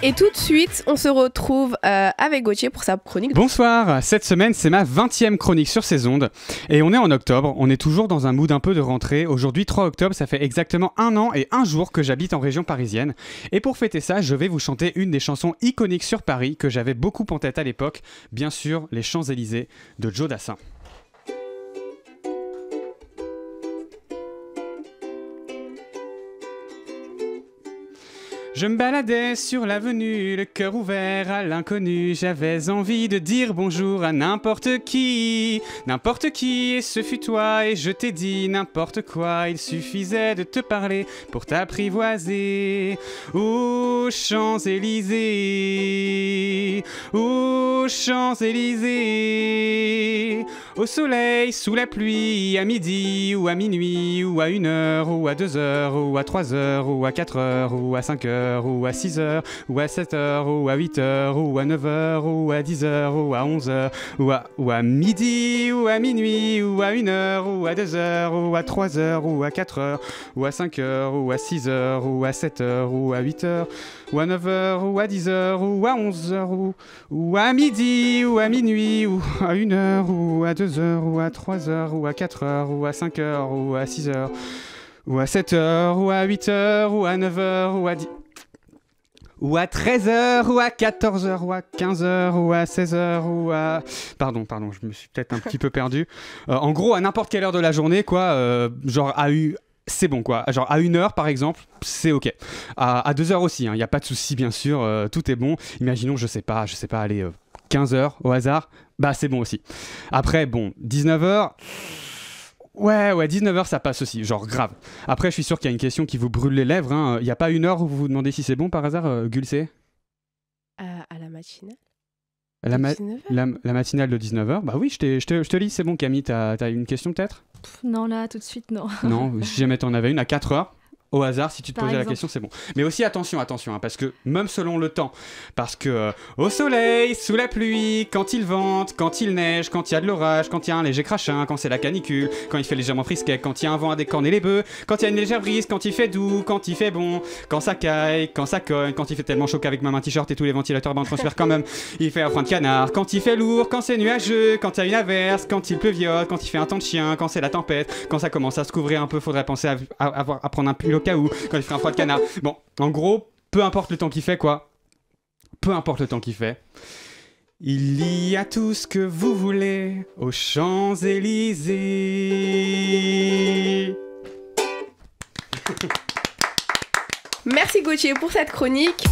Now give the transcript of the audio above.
Et tout de suite, on se retrouve avec Gauthier pour sa chronique. Bonsoir, cette semaine c'est ma 20e chronique sur ces ondes et on est en octobre, on est toujours dans un mood un peu de rentrée. Aujourd'hui 3 octobre, ça fait exactement 1 an et 1 jour que j'habite en région parisienne. Et pour fêter ça, je vais vous chanter une des chansons iconiques sur Paris que j'avais beaucoup en tête à l'époque, bien sûr les Champs-Élysées de Joe Dassin. Je me baladais sur l'avenue, le cœur ouvert à l'inconnu. J'avais envie de dire bonjour à n'importe qui, et ce fut toi. Et je t'ai dit n'importe quoi, il suffisait de te parler pour t'apprivoiser. Aux Champs-Élysées, aux Champs-Élysées, au soleil, sous la pluie, à midi ou à minuit, ou à 1h, ou à 2h, ou à 3h, ou à 4h, ou à 5h. Ou à 6h, ou à 7h, ou à 8h, ou à 9h, ou à 10h, ou à 11h, ou à midi, ou à minuit, ou à 1h, ou à 2h, ou à 3h, ou à 4h, ou à 5h, ou à 6h, ou à 7h, ou à 8h, ou à 9h, ou à 10h, ou à 11h, ou à midi, ou à minuit, ou à 1h, ou à 2h, ou à 3h, ou à 4h, ou à 5h, ou à 6h, ou à 7h, ou à 8h, ou à 9h, ou à 10... ou à 13h, ou à 14h, ou à 15h, ou à 16h, ou à... Pardon, je me suis peut-être un petit peu perdu. En gros, à n'importe quelle heure de la journée, quoi, genre c'est bon, quoi. Genre à 1h, par exemple, c'est ok. À 2h aussi, il n'y a pas de souci, bien sûr, tout est bon. Imaginons, je sais pas, aller 15h au hasard, bah c'est bon aussi. Après, bon, 19h... Ouais, 19h ça passe aussi, genre grave. Après, je suis sûr qu'il y a une question qui vous brûle les lèvres. Il n'y a pas 1 heure où vous vous demandez si c'est bon par hasard, Gulcé à la matinale la matinale de 19h. Bah oui, je te lis, c'est bon Camille, t'as une question peut-être? Non, là, tout de suite, non. Non, si jamais t'en avais une à 4h. Au hasard, si tu te Par posais exemple. la question, c'est bon. Mais aussi, attention, parce que même selon le temps, parce que au soleil, sous la pluie, quand il vente, quand il neige, quand il y a de l'orage, quand il y a un léger crachin, quand c'est la canicule, quand il fait légèrement frisquet, quand il y a un vent à décorner les bœufs, quand il y a une légère brise, quand il fait doux, quand il fait bon, quand ça caille, quand ça cogne, quand il fait tellement chaud qu'avec ma main t-shirt et tous les ventilateurs transfèrent quand même, il fait un frein de canard, quand il fait lourd, quand c'est nuageux, quand il y a une averse, quand il pleuviote, quand il fait un temps de chien, quand c'est la tempête, quand ça commence à se couvrir un peu, faudrait penser à prendre un pull au cas où, quand il fait un froid de canard. Bon, en gros, peu importe le temps qu'il fait, quoi. Peu importe le temps qu'il fait. Il y a tout ce que vous voulez aux Champs-Élysées. Merci Gauthier pour cette chronique.